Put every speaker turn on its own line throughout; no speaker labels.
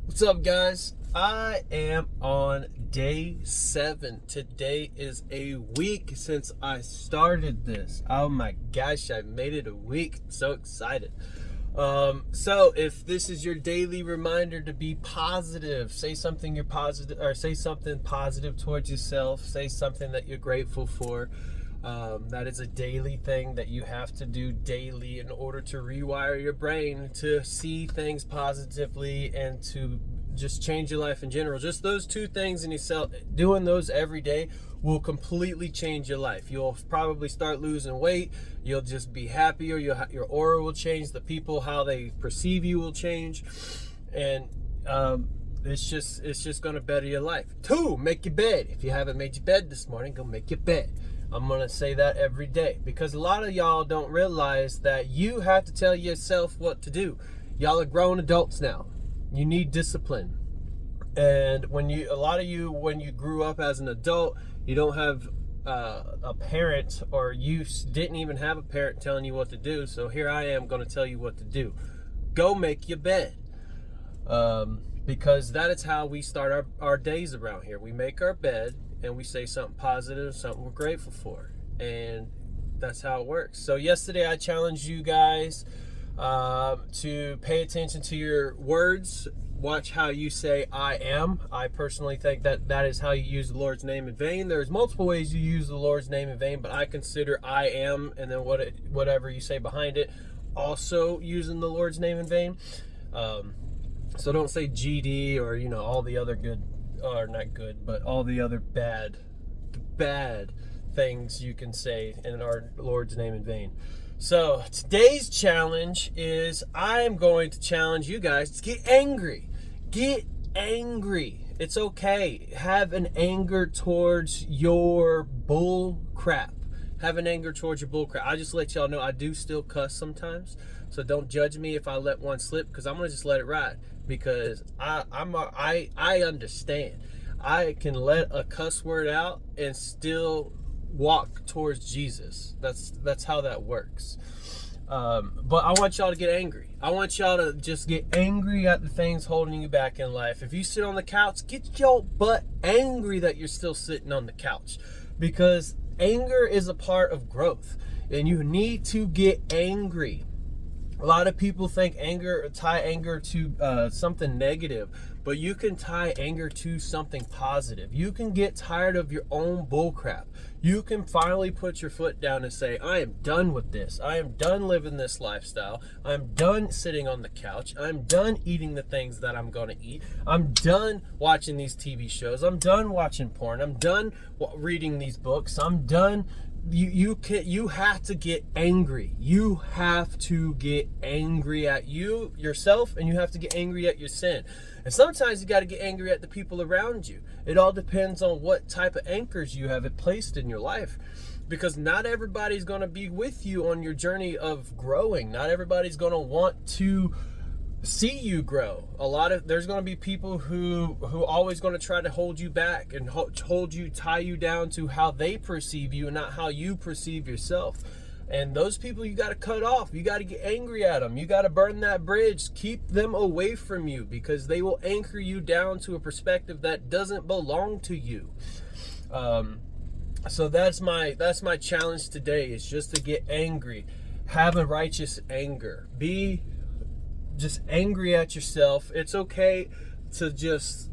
What's up, guys? I am on day 7. Today is a week since I started this. Oh my gosh, I made it a week. So excited. So if this is your daily reminder to be positive, say something you're positive, or say something positive towards yourself, say something that you're grateful for. That is a daily thing that you have to do daily in order to rewire your brain to see things positively and to just change your life in general. Just those two things in yourself, doing those every day will completely change your life. You'll probably start losing weight. You'll just be happier. Your aura will change. The people, how they perceive you, will change. And it's just going to better your life. 2, make your bed. If you haven't made your bed this morning, go make your bed. I'm going to say that every day because a lot of y'all don't realize that you have to tell yourself what to do. Y'all are grown adults now. You need discipline. And when you grew up as an adult, you don't have a parent, or you didn't even have a parent telling you what to do. So here I am going to tell you what to do. Go make your bed. Because that is how we start our days around here. We make our bed and we say something positive, something we're grateful for. And that's how it works. So yesterday I challenged you guys to pay attention to your words. Watch how you say I am. I personally think that is how you use the Lord's name in vain. There's multiple ways you use the Lord's name in vain, but I consider I am and then whatever you say behind it also using the Lord's name in vain. So don't say GD or all the other good, or not good, but all the other bad things you can say in our Lord's name in vain. So today's challenge is I'm going to challenge you guys to get angry. Get angry. It's okay. Have an anger towards your bull crap. Have an anger towards your bull crap. I just let y'all know I do still cuss sometimes. So don't judge me if I let one slip, because I'm gonna just let it ride, because I understand. I can let a cuss word out and still walk towards Jesus. That's how that works. But I want y'all to get angry. I want y'all to just get angry at the things holding you back in life. If you sit on the couch, get your butt angry that you're still sitting on the couch, because anger is a part of growth, and you need to get angry. A lot of people tie anger to something negative, but you can tie anger to something positive. You can get tired of your own bullcrap. You can finally put your foot down and say, I am done with this. I am done living this lifestyle. I'm done sitting on the couch. I'm done eating the things that I'm going to eat. I'm done watching these TV shows. I'm done watching porn. I'm done reading these books. I'm done. You have to get angry. You have to get angry at yourself, and you have to get angry at your sin. And sometimes you got to get angry at the people around you. It all depends on what type of anchors you have placed in your life, because not everybody's going to be with you on your journey of growing. Not everybody's going to want to see you grow. There's going to be people who always going to try to hold you back and tie you down to how they perceive you and not how you perceive yourself. And those people you got to cut off. You got to get angry at them. You got to burn that bridge. Keep them away from you, because they will anchor you down to a perspective that doesn't belong to you. So that's my challenge today, is just to get angry. Have a righteous anger. Be just angry at yourself. It's okay to just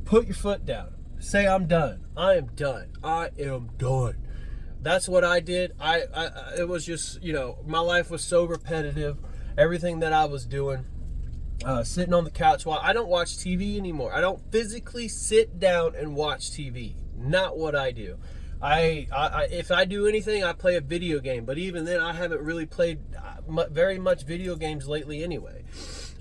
put your foot down. Say, I'm done. I am done. I am done. That's what I did. It was just, my life was so repetitive. Everything that I was doing, sitting on the couch while I don't watch TV anymore. I don't physically sit down and watch TV. Not what I do. If I do anything, I play a video game. But even then, I haven't really played very much video games lately anyway.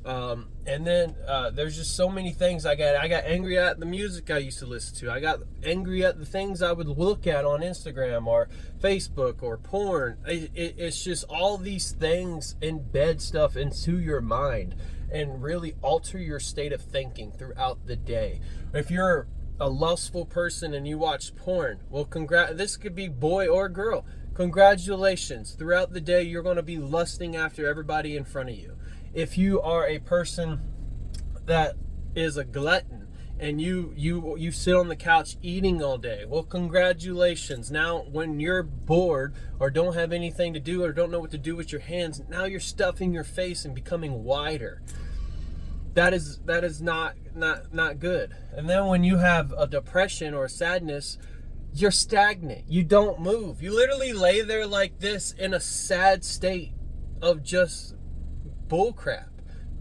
And then there's just so many things I got angry at the music I used to listen to. I got angry at the things I would look at on Instagram or Facebook or porn. It's just all these things embed stuff into your mind and really alter your state of thinking throughout the day. If you're a lustful person and you watch porn, well, this could be boy or girl. Congratulations. Throughout the day, you're going to be lusting after everybody in front of you. If you are a person that is a glutton and you sit on the couch eating all day, well, congratulations. Now when you're bored or don't have anything to do or don't know what to do with your hands, now you're stuffing your face and becoming wider. That is not good. And then when you have a depression or a sadness, you're stagnant. You don't move. You literally lay there like this in a sad state of just bullcrap.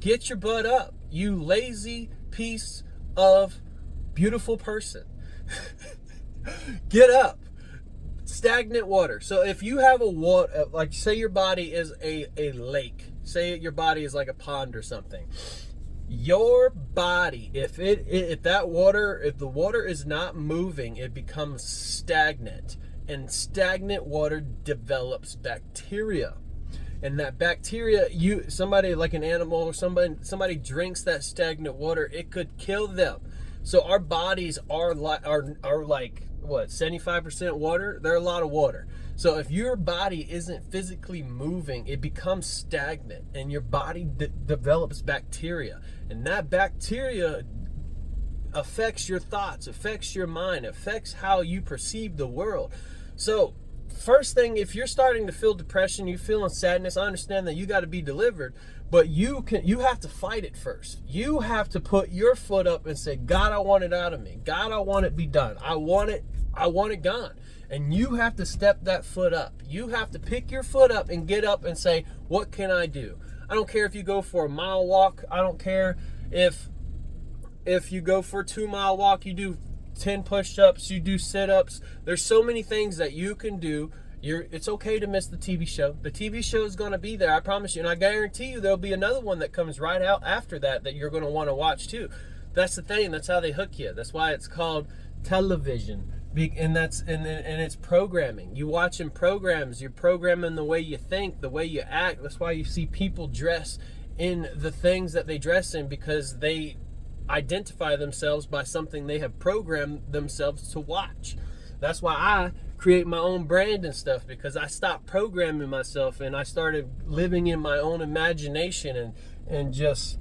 Get your butt up, you lazy piece of beautiful person. Get up. Stagnant water. So if you have a water, like say your body is a lake, say your body is like a pond or something. Your body, if the water is not moving, it becomes stagnant, and stagnant water develops bacteria. And that bacteria, somebody like an animal or somebody drinks that stagnant water, it could kill them. So our bodies are like what, 75% water? They're a lot of water. So if your body isn't physically moving, it becomes stagnant, and your body develops bacteria, and that bacteria affects your thoughts, affects your mind, affects how you perceive the world. So first thing, if you're starting to feel depression, you're feeling sadness, I understand that you got to be delivered, but you have to fight it first. You have to put your foot up and say, God, I want it out of me. God, I want it to be done. I want it gone. And you have to step that foot up. You have to pick your foot up and get up and say, what can I do? I don't care if you go for a mile walk. I don't care if you go for a 2-mile walk, you do 10 push-ups, you do sit-ups. There's so many things that you can do. It's okay to miss the TV show. The TV show is going to be there, I promise you. And I guarantee you there'll be another one that comes right out after that you're going to want to watch too. That's the thing. That's how they hook you. That's why it's called television. And it's programming. You watching programs, you're programming the way you think, the way you act. That's why you see people dress in the things that they dress in, because they identify themselves by something they have programmed themselves to watch. That's why I create my own brand and stuff, because I stopped programming myself and I started living in my own imagination and just,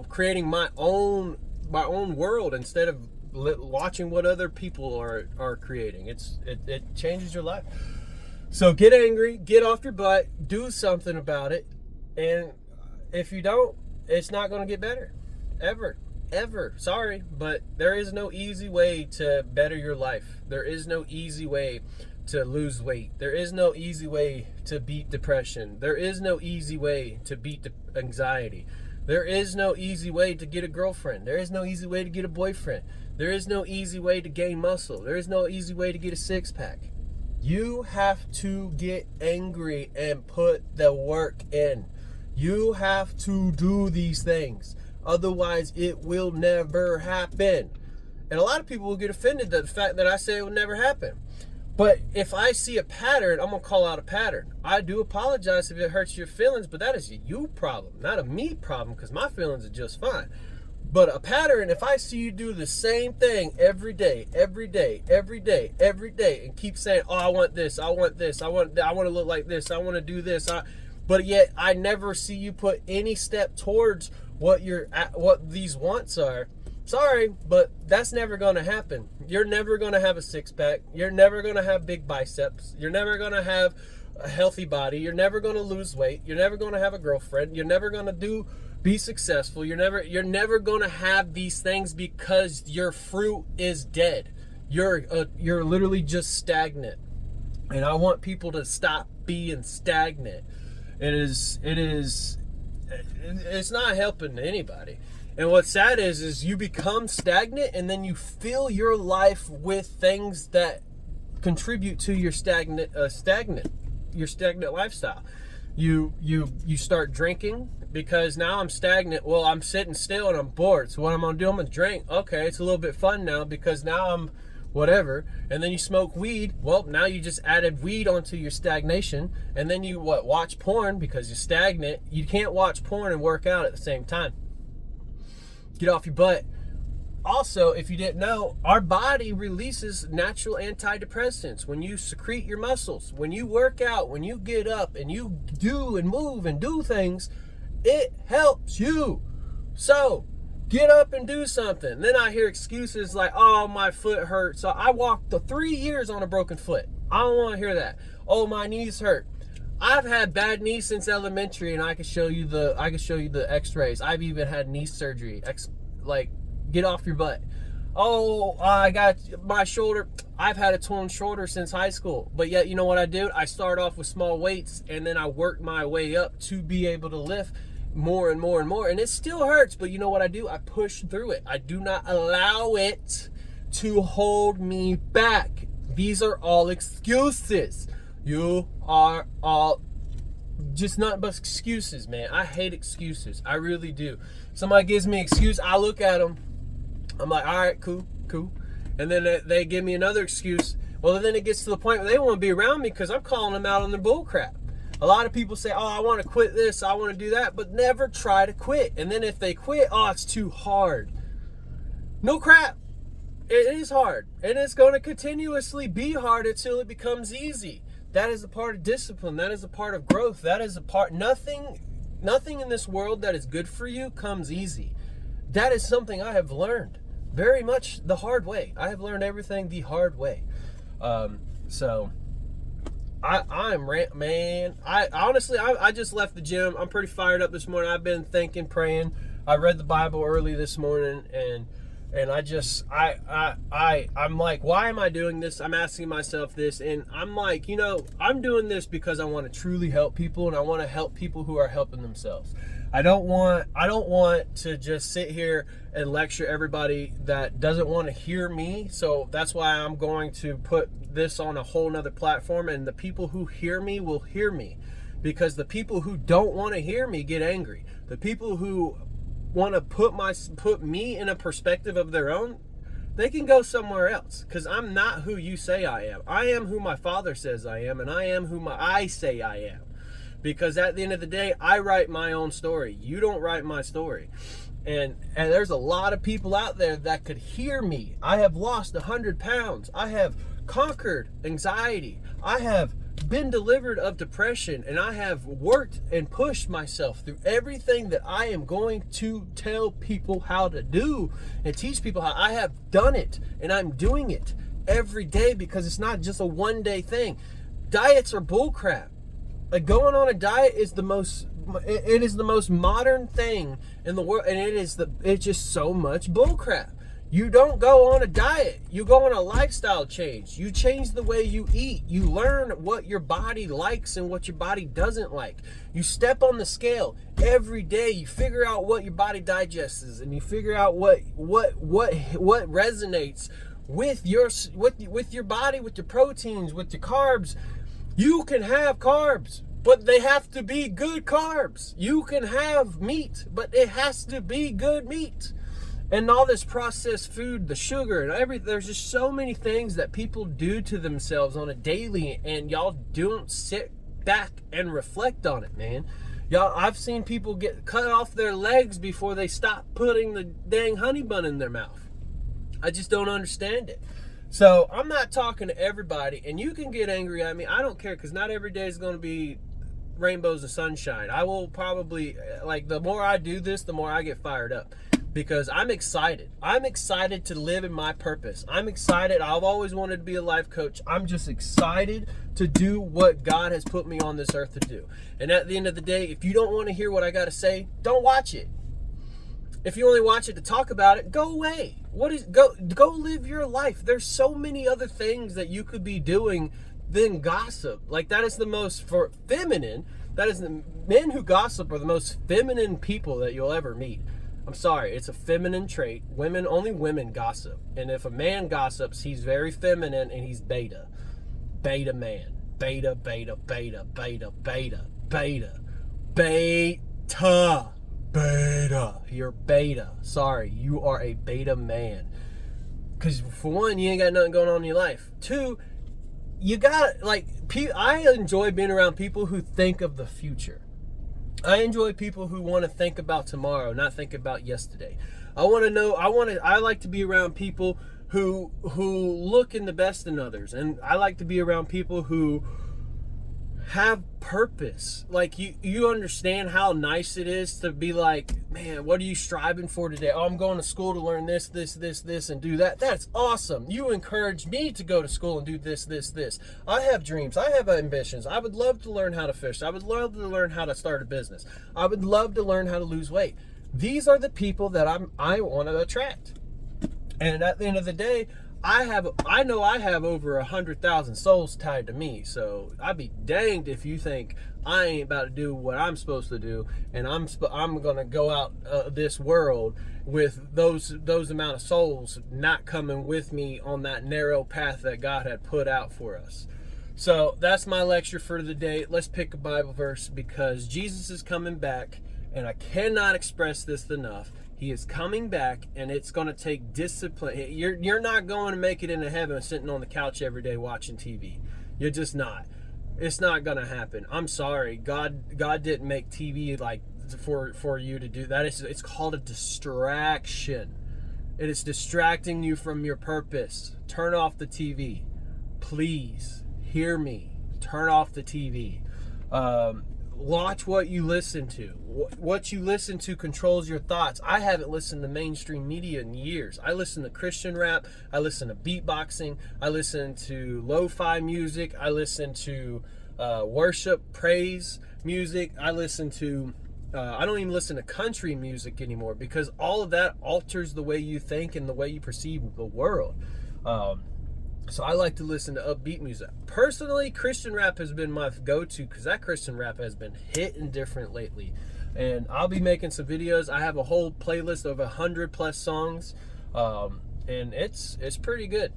creating my own world instead of watching what other people are creating. It changes your life. So get angry, get off your butt, do something about it, and if you don't, it's not going to get better. Ever. Sorry, but there is no easy way to better your life. There is no easy way to lose weight. There is no easy way to beat depression. There is no easy way to beat anxiety. There is no easy way to get a girlfriend. There is no easy way to get a boyfriend. There is no easy way to gain muscle. There is no easy way to get a six-pack. You have to get angry and put the work in. You have to do these things. Otherwise, it will never happen. And a lot of people will get offended at the fact that I say it will never happen. But if I see a pattern, I'm going to call out a pattern. I do apologize if it hurts your feelings, but that is a you problem, not a me problem, because my feelings are just fine. But a pattern, if I see you do the same thing every day, and keep saying, oh, I want this, I want to look like this, I want to do this, but yet I never see you put any step towards what these wants are. Sorry, but that's never going to happen. You're never going to have a six-pack. You're never going to have big biceps. You're never going to have a healthy body. You're never going to lose weight. You're never going to have a girlfriend. You're never going to be successful. You're never going to have these things, because your fruit is dead. You're literally just stagnant. And I want people to stop being stagnant. It's not helping anybody. And what's sad is you become stagnant, and then you fill your life with things that contribute to your stagnant lifestyle. You start drinking because now I'm stagnant. Well, I'm sitting still and I'm bored. So what I'm gonna do? I'm gonna drink. Okay, it's a little bit fun now because now I'm whatever. And then you smoke weed. Well, now you just added weed onto your stagnation. And then you watch porn because you're stagnant. You can't watch porn and work out at the same time. Get off your butt. Also, if you didn't know, our body releases natural antidepressants when you secrete your muscles. When you work out, when you get up and you do and move and do things, it helps you. So Get up and do something. Then I hear excuses like, oh, my foot hurts. So I walked the 3 years on a broken foot. I don't want to hear that. Oh, my knees hurt. I've had bad knees since elementary, and I can show you the x-rays. I've even had knee surgery. Get off your butt. Oh, I got my shoulder. I've had a torn shoulder since high school. But yet, you know what I do? I start off with small weights, and then I work my way up to be able to lift more and more and more. And it still hurts, but you know what I do? I push through it. I do not allow it to hold me back. These are all excuses. You are all just nothing but excuses, man. I hate excuses. I really do. Somebody gives me an excuse, I look at them. I'm like, all right, cool. And then they give me another excuse. Well, then it gets to the point where they want to be around me because I'm calling them out on their bull crap. A lot of people say, oh, I want to quit this, I want to do that, but never try to quit. And then if they quit, oh, it's too hard. No crap. It is hard. And it's going to continuously be hard until it becomes easy. That is a part of discipline. That is a part of growth. That is a part. Nothing in this world that is good for you comes easy. That is something I have learned very much the hard way. I have learned everything the hard way. So I'm man. I honestly just left the gym. I'm pretty fired up this morning. I've been thinking, praying. I read the Bible early this morning, and I'm like, why am I doing this? I'm asking myself this, and I'm like, I'm doing this because I want to truly help people, and I want to help people who are helping themselves. I don't want to just sit here and lecture everybody that doesn't want to hear me. So that's why I'm going to put this on a whole nother platform, and the people who hear me will hear me, because the people who don't want to hear me get angry. The people who want to put me in a perspective of their own, they can go somewhere else, because I'm not who you say I am. I am who my Father says I am, and I am who I say I am. Because at the end of the day, I write my own story. You don't write my story. And there's a lot of people out there that could hear me. I have lost 100 pounds. I have conquered anxiety. I have been delivered of depression, and I have worked and pushed myself through everything that I am going to tell people how to do and teach people how. I have done it, and I'm doing it every day, because it's not just a one-day thing. Diets are bullcrap. Like, going on a diet is the most modern thing in the world, and it's just so much bullcrap. You don't go on a diet. You go on a lifestyle change. You change the way you eat. You learn what your body likes and what your body doesn't like. You step on the scale every day. You figure out what your body digests, and you figure out what resonates with your body, with your proteins, with your carbs. You can have carbs, but they have to be good carbs. You can have meat, but it has to be good meat. And all this processed food, the sugar and everything, there's just so many things that people do to themselves on a daily, and y'all don't sit back and reflect on it, man. Y'all, I've seen people get cut off their legs before they stop putting the dang honey bun in their mouth. I just don't understand it. So I'm not talking to everybody, and you can get angry at me. I don't care, because not every day is going to be rainbows and sunshine. I will probably, the more I do this, the more I get fired up, because I'm excited. I'm excited to live in my purpose. I'm excited. I've always wanted to be a life coach. I'm just excited to do what God has put me on this earth to do. And at the end of the day, if you don't want to hear what I got to say, don't watch it. If you only watch it to talk about it, go away. Go live your life. There's so many other things that you could be doing than gossip. Like, that is the most feminine. That is, the men who gossip are the most feminine people that you'll ever meet. I'm sorry, it's a feminine trait. Only women gossip. And if a man gossips, he's very feminine, and he's beta. Beta man. Beta. You're beta. Sorry, you are a beta man. Because for one, you ain't got nothing going on in your life. Two, you got, I enjoy being around people who think of the future. I enjoy people who want to think about tomorrow, not think about yesterday. I like to be around people who look in the best in others. And I like to be around people who have purpose. Like you understand how nice it is to be like, man, what are you striving for today? Oh, I'm going to school to learn this, and do that. That's awesome. You encourage me to go to school and do this. I have dreams. I have ambitions. I would love to learn how to fish. I would love to learn how to start a business. I would love to learn how to lose weight. These are the people that I want to attract. And at the end of the day, I know I have over 100,000 souls tied to me. So I'd be danged if you think I ain't about to do what I'm supposed to do, and I'm gonna go out this world with those amount of souls not coming with me on that narrow path that God had put out for us. So that's my lecture for the day. Let's pick a Bible verse, because Jesus is coming back, and I cannot express this enough. He is coming back, and it's going to take discipline. You're not going to make it into heaven sitting on the couch every day watching TV. You're just not. It's not going to happen. I'm sorry. God didn't make TV like for you to do that. It's called a distraction. It is distracting you from your purpose. Turn off the TV. Please hear me. Turn off the TV. Watch what you listen to. What you listen to controls your thoughts. I haven't listened to mainstream media in years. I listen to Christian rap. I listen to beatboxing. I listen to lo-fi music. I listen to worship, praise music. I listen to I don't even listen to country music anymore, because all of that alters the way you think and the way you perceive the world. So I like to listen to upbeat music. Personally, Christian rap has been my go-to, because that Christian rap has been hitting different lately. And I'll be making some videos. I have a whole playlist of 100+ songs, and it's pretty good.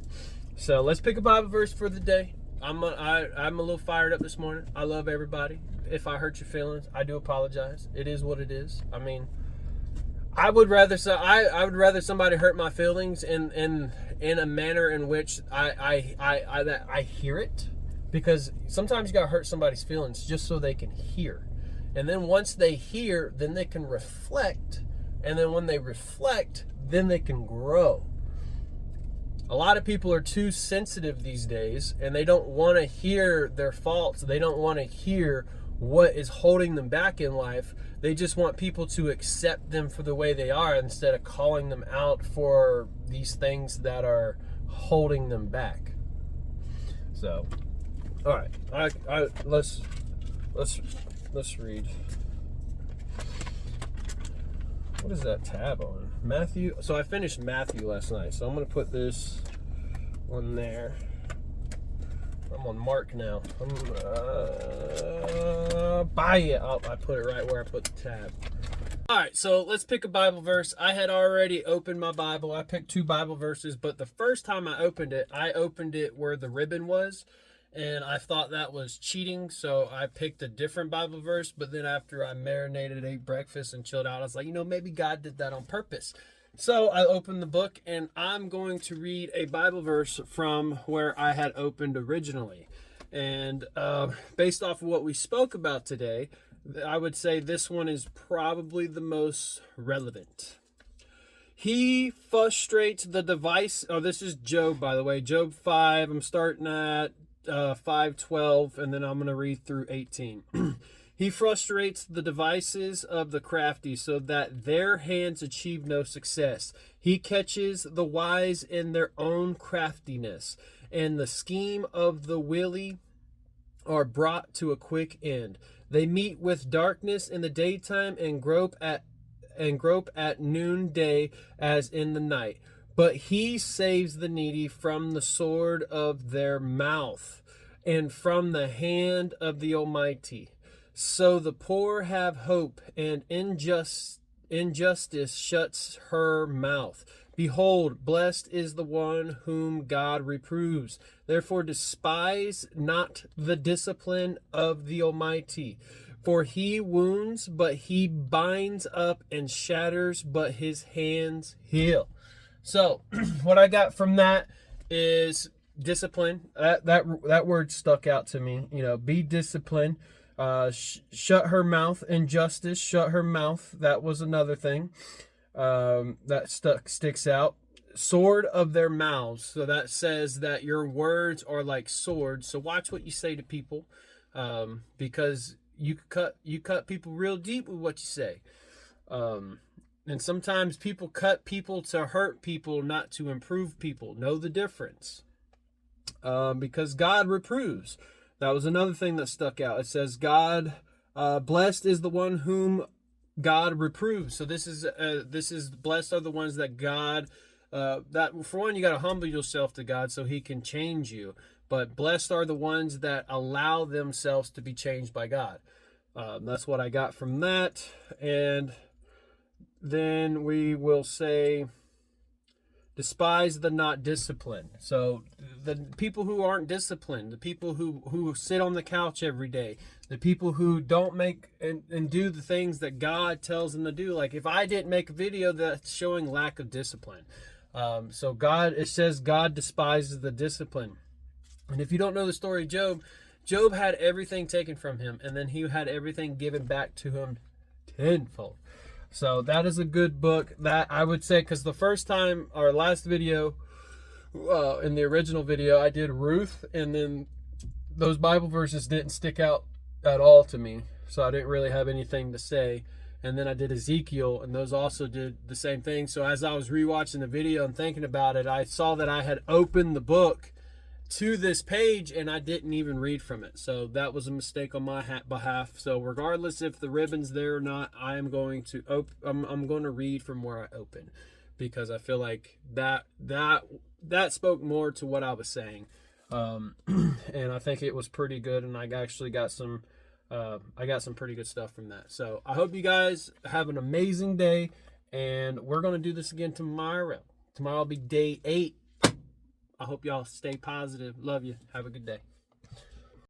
So let's pick a Bible verse for the day. I'm a little fired up this morning. I love everybody. If I hurt your feelings, I do apologize. It is what it is. I mean, I would rather somebody hurt my feelings in a manner in which I hear it, because sometimes you gotta hurt somebody's feelings just so they can hear, and then once they hear, then they can reflect, and then when they reflect, then they can grow. A lot of people are too sensitive these days, and they don't want to hear their faults. They don't want to hear what is holding them back in life. They just want people to accept them for the way they are, instead of calling them out for these things that are holding them back. So, all right, let's read. What is that tab on? Matthew. So I finished Matthew last night, so I'm gonna put this one there. I'm on Mark now. Buy it. Oh, I put it right where I put the tab. All right, so let's pick a Bible verse. I had already opened my Bible. I picked 2 Bible verses, but the first time I opened it where the ribbon was, and I thought that was cheating, so I picked a different Bible verse. But then after I marinated, ate breakfast, and chilled out, I was like, maybe God did that on purpose. So I opened the book, and I'm going to read a Bible verse from where I had opened originally. And based off of what we spoke about today, I would say this one is probably the most relevant. He frustrates the device. Oh, this is Job, by the way. Job 5. I'm starting at 5:12, and then I'm going to read through 18. He frustrates the devices of the crafty, so that their hands achieve no success. He catches the wise in their own craftiness, and the scheme of the wily are brought to a quick end. They meet with darkness in the daytime, and grope at noonday as in the night. But he saves the needy from the sword of their mouth, and from the hand of the Almighty. So the poor have hope, and injustice shuts her mouth. Behold, blessed is the one whom God reproves. Therefore despise not the discipline of the Almighty. For he wounds, but he binds up, and shatters, but his hands heal. So what I got from that is discipline. That word stuck out to me. Be disciplined. Shut her mouth. Injustice, shut her mouth. That was another thing that sticks out. Sword of their mouths. So that says that your words are like swords. So watch what you say to people. because you cut people real deep with what you say. And sometimes people cut people to hurt people, not to improve people. Know the difference. Because God reproves. That was another thing that stuck out. It says, God, blessed is the one whom God reproves. So this is blessed are the ones that God, that for one, you got to humble yourself to God so he can change you. But blessed are the ones that allow themselves to be changed by God. That's what I got from that. And then we will say, despise the not disciplined. So the people who aren't disciplined, the people who sit on the couch every day, the people who don't make and do the things that God tells them to do. Like if I didn't make a video, that's showing lack of discipline. So God, it says God despises the discipline. And if you don't know the story of Job, Job had everything taken from him, and then he had everything given back to him tenfold. So that is a good book that I would say, because the first time, our last video, in the original video, I did Ruth, and then those Bible verses didn't stick out at all to me. So I didn't really have anything to say. And then I did Ezekiel, and those also did the same thing. So as I was rewatching the video and thinking about it, I saw that I had opened the book to this page and I didn't even read from it. So that was a mistake on my behalf. So regardless if the ribbon's there or not, I am going to I'm going to read from where I opened, because I feel like that spoke more to what I was saying. And I think it was pretty good, and I actually got some pretty good stuff from that. So I hope you guys have an amazing day, and we're going to do this again tomorrow. Tomorrow will be day 8. I hope y'all stay positive. Love you. Have a good day.